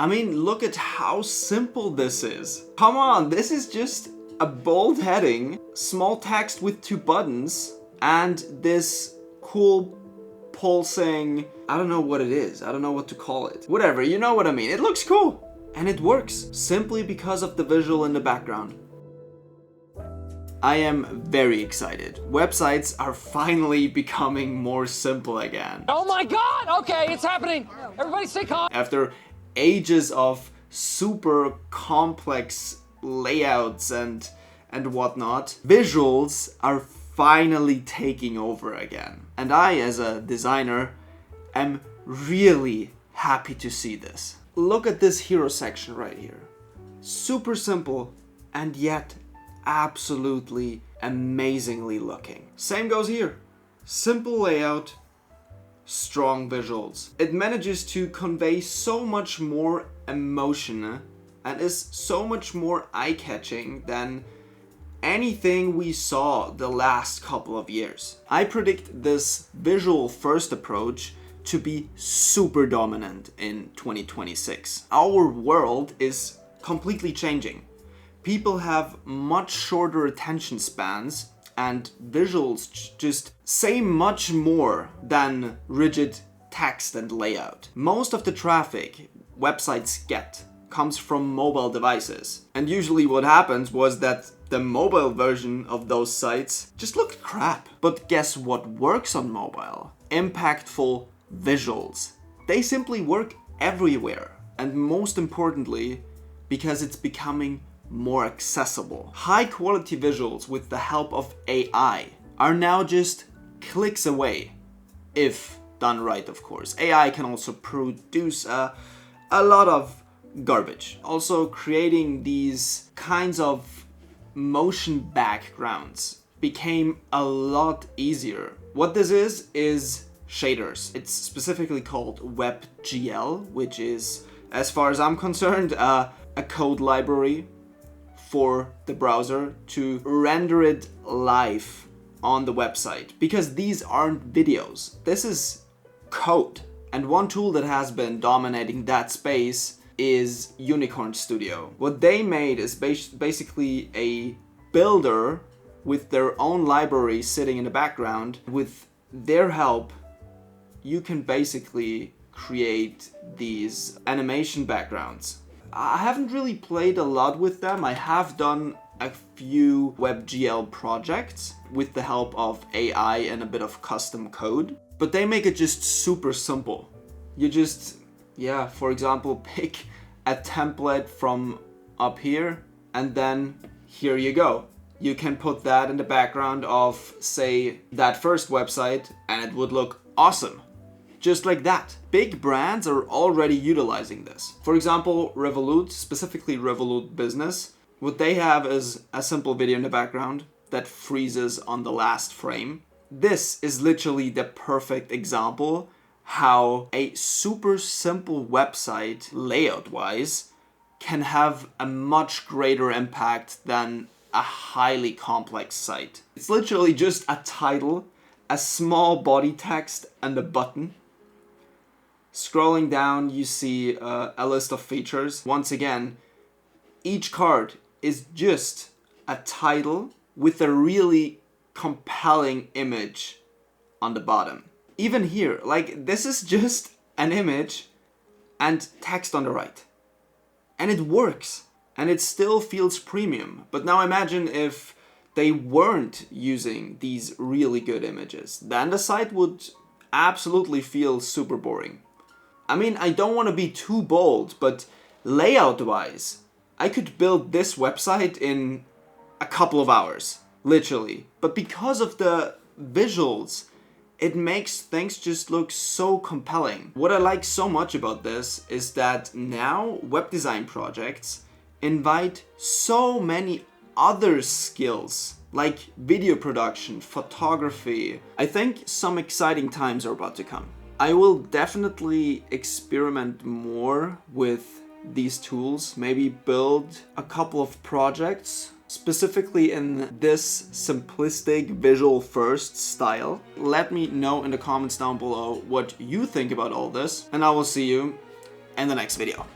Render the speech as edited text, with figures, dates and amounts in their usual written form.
I mean, look at how simple this is. Come on, this is just a bold heading, small text with 2 buttons, and this cool pulsing, I don't know what it is. I don't know what to call it. Whatever, you know what I mean. It looks cool. And it works simply because of the visual in the background. I am very excited. Websites are finally becoming more simple again. Oh my God! Okay, it's happening. Everybody stay calm. After ages of super complex layouts and whatnot, visuals are finally taking over again. And I, as a designer, am really happy to see this. Look at this hero section right here. Super simple and yet absolutely amazingly looking. Same goes here. Simple layout, strong visuals. It manages to convey so much more emotion and is so much more eye-catching than anything we saw the last couple of years. I predict this visual first approach to be super dominant in 2026. Our world is completely changing. People have much shorter attention spans, and visuals just say much more than rigid text and layout. Most of the traffic websites get comes from mobile devices. And usually what happens was that the mobile version of those sites just looked crap. But guess what works on mobile? Impactful visuals. They simply work everywhere. And most importantly, because it's becoming more accessible. High quality visuals with the help of AI are now just clicks away, if done right, of course. AI can also produce a lot of garbage. Also, creating these kinds of motion backgrounds became a lot easier. What this is shaders. It's specifically called WebGL, which is, as far as I'm concerned, a code library for the browser to render it live on the website. Because these aren't videos. This is code. And one tool that has been dominating that space is Unicorn Studio. What they made is basically a builder with their own library sitting in the background. With their help, you can basically create these animation backgrounds. I haven't really played a lot with them. I have done a few WebGL projects with the help of AI and a bit of custom code. But they make it just super simple. You just, for example, pick a template from up here and then here you go. You can put that in the background of, say, that first website and it would look awesome. Just like that. Big brands are already utilizing this. For example, Revolut, specifically Revolut Business, what they have is a simple video in the background that freezes on the last frame. This is literally the perfect example how a super simple website, layout-wise, can have a much greater impact than a highly complex site. It's literally just a title, a small body text, and a button. Scrolling down, you see a list of features. Once again, each card is just a title with a really compelling image on the bottom. Even here, like, this is just an image and text on the right. And it works. And it still feels premium. But now imagine if they weren't using these really good images. Then the site would absolutely feel super boring. I mean, I don't want to be too bold, but layout-wise, I could build this website in a couple of hours, literally. But because of the visuals, it makes things just look so compelling. What I like so much about this is that now web design projects invite so many other skills, like video production, photography. I think some exciting times are about to come. I will definitely experiment more with these tools, maybe build a couple of projects specifically in this simplistic visual first style. Let me know in the comments down below what you think about all this, and I will see you in the next video.